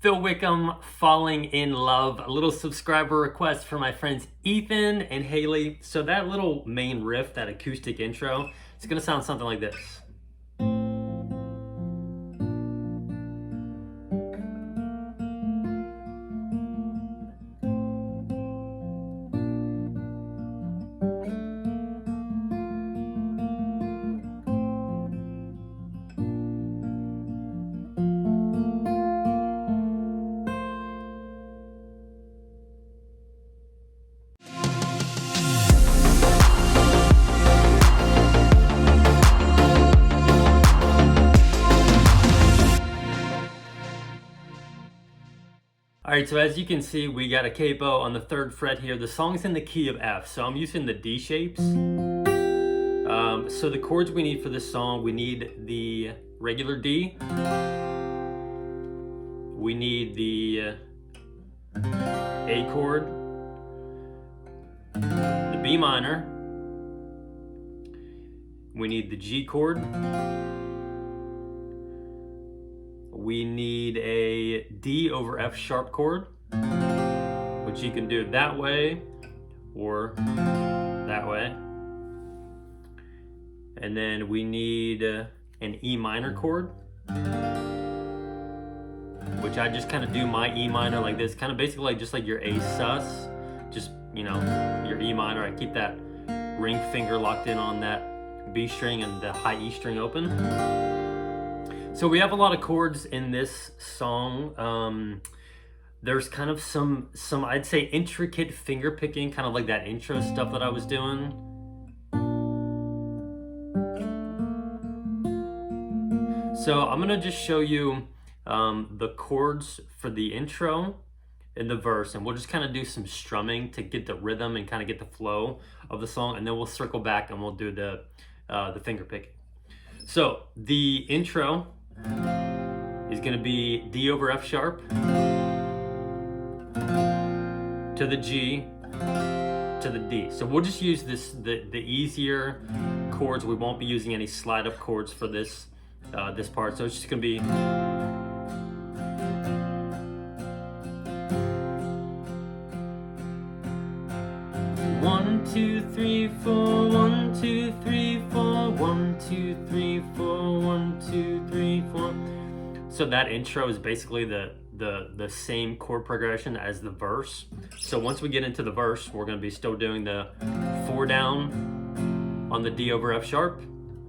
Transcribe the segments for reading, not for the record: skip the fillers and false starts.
Phil Wickham, Falling in Love, a little subscriber request for my friends Ethan and Haley. So that little main riff, that acoustic intro, it's gonna sound something like this. All right, so as you can see, we got a capo on the 3rd fret here. The song's in the key of F, so I'm using the D shapes. So the chords we need for this song, we need the regular D. We need the A chord, the B minor. We need the G chord. We need a D over F sharp chord, which you can do that way or that way. And then we need an E minor chord, which I just kind of do my E minor like this, kind of basically like just like your A sus, just, you know, your E minor. I keep that ring finger locked in on that B string and the high E string open. So we have a lot of chords in this song. There's kind of some I'd say intricate finger picking, kind of like that intro stuff that I was doing. So I'm gonna just show you the chords for the intro and the verse, and we'll just kind of do some strumming to get the rhythm and kind of get the flow of the song, and then we'll circle back and we'll do the finger picking. So the intro is going to be D over F sharp to the G to the D. So we'll just use the easier chords. We won't be using any slide up chords for this this part. So it's just going to be one, 2, 3, 4, 1, 2, 3, 4, 1, 2, 3, 4, 1, 2, 3, 4. So that intro is basically the same chord progression as the verse. So once we get into the verse, we're going to be still doing the 4 down on the D over F sharp,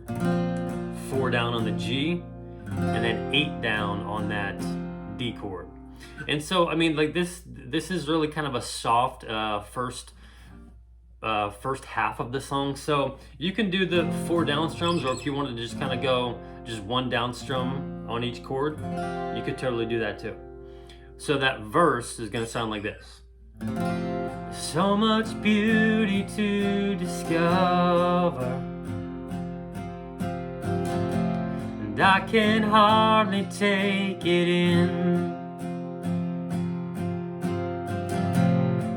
4 down on the G, and then 8 down on that D chord. And so, I mean, like this is really kind of a soft first half of the song. So you can do the 4 down strums, or if you wanted to just kind of go just 1 down strum on each chord, you could totally do that too. So that verse is going to sound like this. So much beauty to discover, and I can hardly take it in,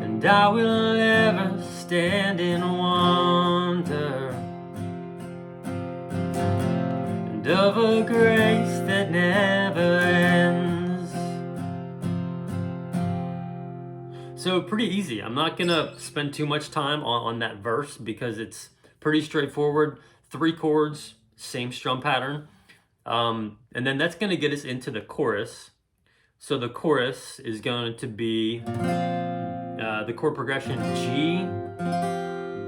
and I will never stand in wonder and of a grace that never ends. So pretty easy. I'm not gonna spend too much time on that verse because it's pretty straightforward. 3 chords, same strum pattern, and then that's gonna get us into the chorus. So the chorus is going to be the chord progression G,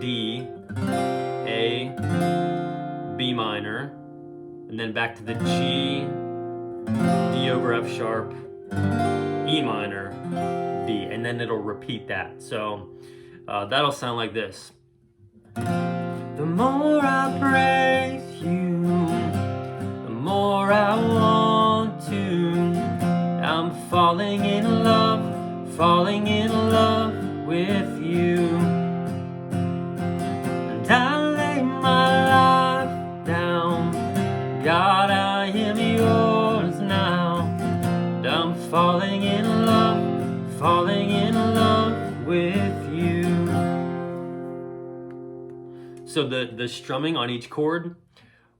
D, A, B minor, and then back to the G, D over F sharp, E minor, D, and then it'll repeat that. So that'll sound like this. The more I praise you, the more I want to. I'm falling in love with you, and I lay my life down. God, I am yours now, and I'm falling in love with you. So the strumming on each chord,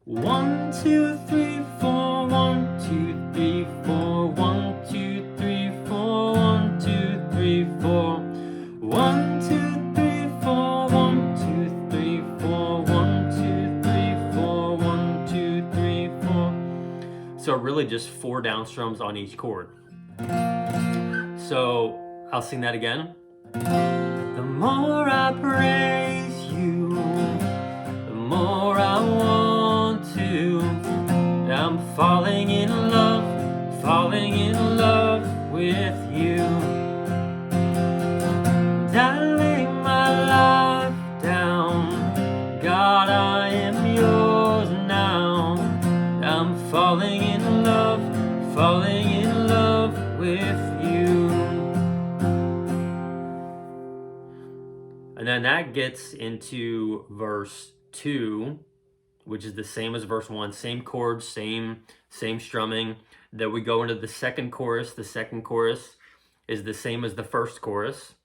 1, 2, 3, 4, 1, 2, 3, 4, 1, 2, 3, 4 down strums on each chord. So I'll sing that again. The more I praise you, the more I want to. I'm falling in love with you. And I lay my life down, God, I am yours now. I'm falling in love with you. And then that gets into verse 2, which is the same as verse 1, same chords, same strumming. Then we go into the second chorus. The second chorus is the same as the first chorus,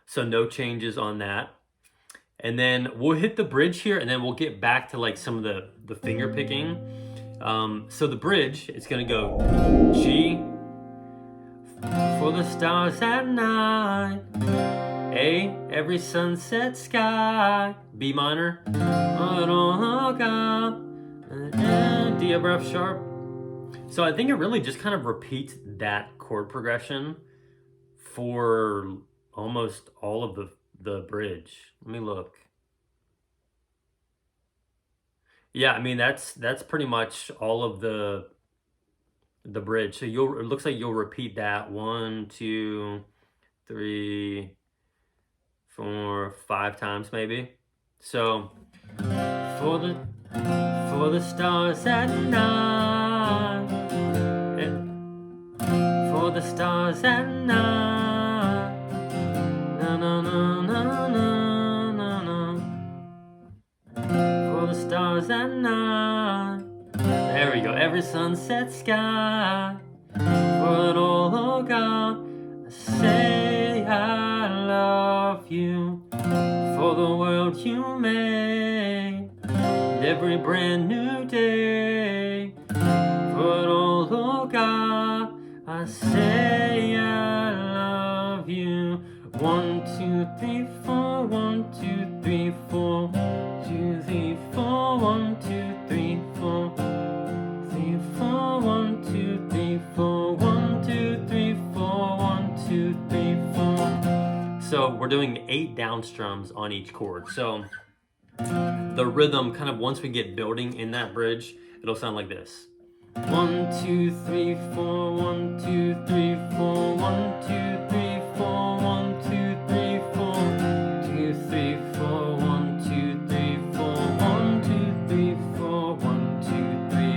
so no changes on that. And then we'll hit the bridge here, and then we'll get back to like some of the finger picking. So the bridge, it's gonna go G for the stars at night, A, every sunset sky, B minor, D upper F sharp. So I think it really just kind of repeats that chord progression for almost all of the bridge. Let me look. Yeah, I mean that's pretty much all of the bridge. So it looks like you'll repeat that 1, 2, 3, 4, 5 times maybe. So for the stars at night, and for the stars at night, na na na na na na na, for the stars at night. There we go. Every sunset sky, for it all, oh God, I say I love you, for the world you made, every brand new day, for it all, oh God, I say I love you. 1, 2, 3, 4, 1, 2, 3, 4, 2, 3, 4, 1, 2, 3, 4, 3, 4, 1, 2, 3, 4, 1, 2, 3, 4, 1, 2, 3, 4. So we're doing 8 down strums on each chord. So the rhythm, kind of once we get building in that bridge, it'll sound like this. 1, 2, 3, 4, 1, 2, 3, 4, 1, 2, 3, 4, 1, 2, 3, 4, 2, 3, 4, 1, 2, 3, 4, 1, 2, 3, 4, 1, 2, 3,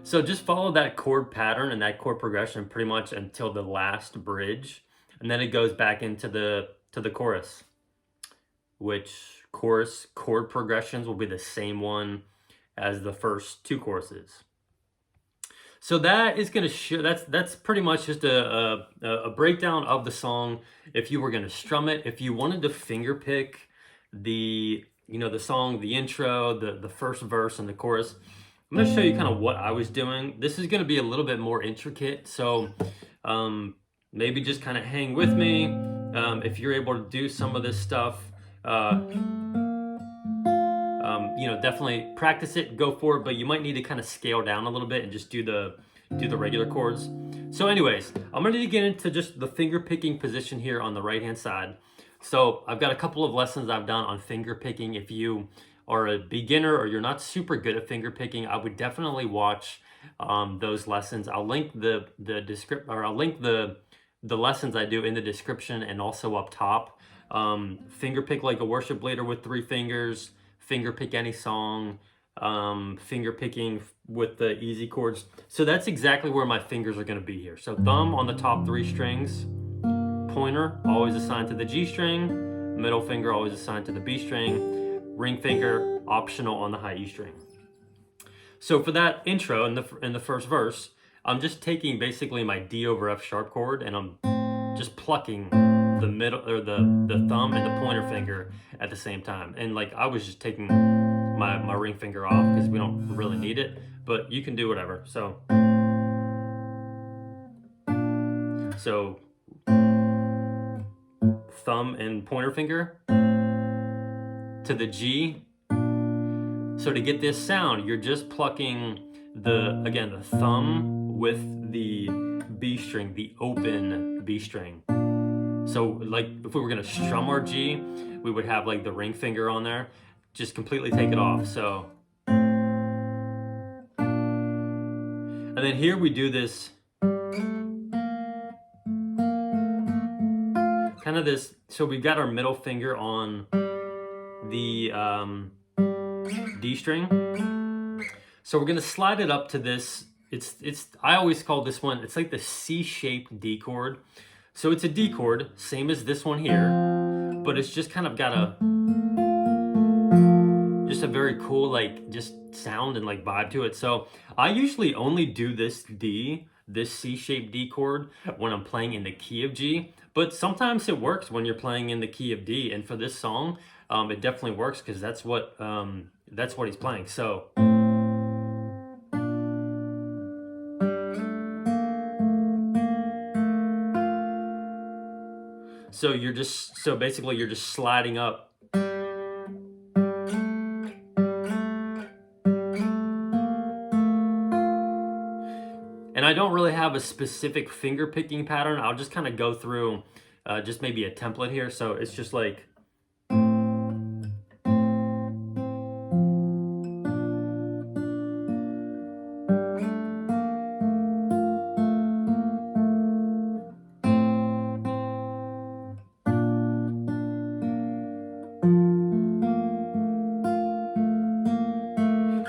So just follow that chord pattern and that chord progression pretty much until the last bridge, and then it goes back into the chorus, which chorus chord progressions will be the same one as the first 2 choruses. So that is going to show, that's pretty much just a breakdown of the song. If you were going to strum it, if you wanted to finger pick the song, the intro, the first verse and the chorus, I'm going to show you kind of what I was doing. This is going to be a little bit more intricate, so maybe just kind of hang with me. If you're able to do some of this stuff, definitely practice it, go for it, but you might need to kind of scale down a little bit and just do the regular chords. So anyways, I'm ready to get into just the finger picking position here on the right hand side. So I've got a couple of lessons I've done on finger picking. If you are a beginner or you're not super good at finger picking, I would definitely watch those lessons. I'll link the lessons I do in the description and also up top. Finger pick like a worship leader with 3 fingers, finger pick any song, finger picking with the easy chords. So that's exactly where my fingers are going to be here. So thumb on the top 3 strings, pointer always assigned to the G string, middle finger always assigned to the B string, ring finger optional on the high E string. So for that intro in the first verse, I'm just taking basically my D over F sharp chord and I'm just plucking the middle or the thumb and the pointer finger at the same time. And like I was just taking my ring finger off because we don't really need it. but you can do whatever. So thumb and pointer finger to the G. So to get this sound, you're just plucking the thumb with the B string, the open B string. So like if we were gonna strum our G, we would have like the ring finger on there. Just completely take it off. So, and then here we do this kind of this. So we've got our middle finger on the D string. So we're gonna slide it up to this. I always call this one, it's like the C-shaped D chord. So it's a D chord, same as this one here, but it's just kind of got a very cool like just sound and like vibe to it. So I usually only do this C-shaped D chord when I'm playing in the key of G, but sometimes it works when you're playing in the key of D. And for this song, it definitely works because that's what he's playing. So basically you're just sliding up. And I don't really have a specific finger picking pattern. I'll just kind of go through just maybe a template here. So it's just like,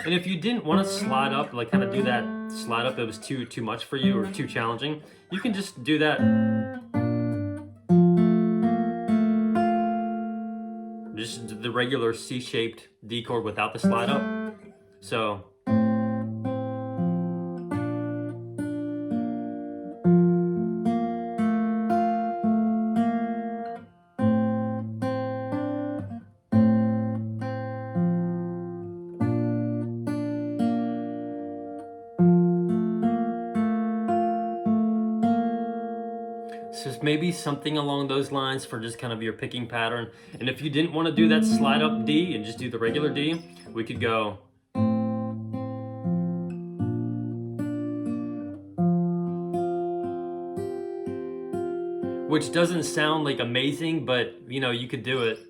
and if you didn't want to slide up, like kind of do that slide up, it was too much for you or too challenging, you can just do that. Just the regular C-shaped D chord without the slide up. So. So maybe something along those lines for just kind of your picking pattern. And if you didn't want to do that slide up D and just do the regular D, we could go. Which doesn't sound like amazing, but you know, you could do it.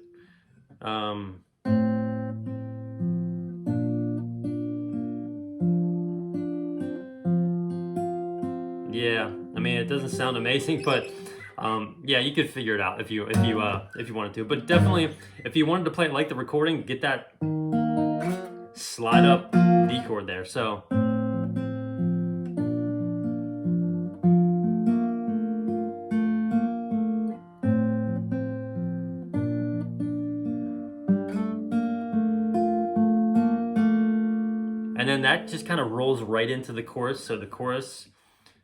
Yeah, I mean, it doesn't sound amazing, but yeah, you could figure it out if you wanted to. But definitely, if you wanted to play it like the recording, get that slide up D chord there. So. And then that just kind of rolls right into the chorus. So the chorus,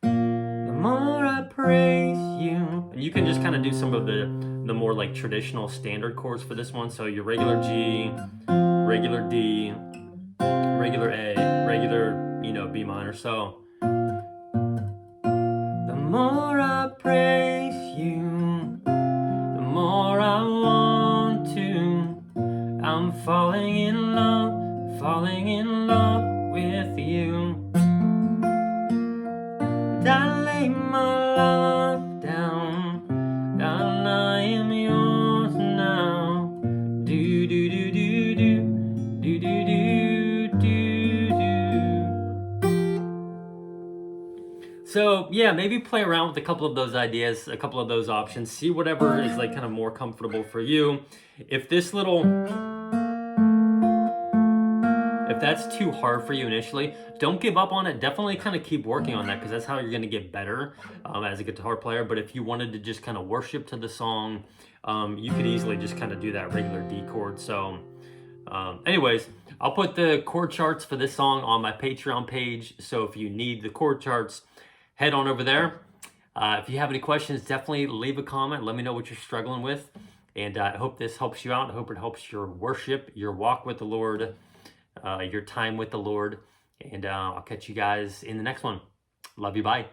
the more I praise you. And you can just kind of do some of the more like traditional standard chords for this one. So your regular G, regular D, regular A, regular, B minor. So the more I praise you, the more I want to. I'm falling in love with you. And I lay my life down, and I am yours now. Do do do do do do do do do. So yeah, maybe play around with a couple of those ideas, a couple of those options. See whatever is like kind of more comfortable for you. If that's too hard for you initially, don't give up on it. Definitely kind of keep working on that, because that's how you're going to get better as a guitar player. But if you wanted to just kind of worship to the song, you could easily just kind of do that regular D chord. So anyways, I'll put the chord charts for this song on my Patreon page. So if you need the chord charts, head on over there. If you have any questions, definitely leave a comment. Let me know what you're struggling with. And I hope this helps you out. I hope it helps your worship, your walk with the Lord, your time with the Lord. And I'll catch you guys in the next one. Love you. Bye.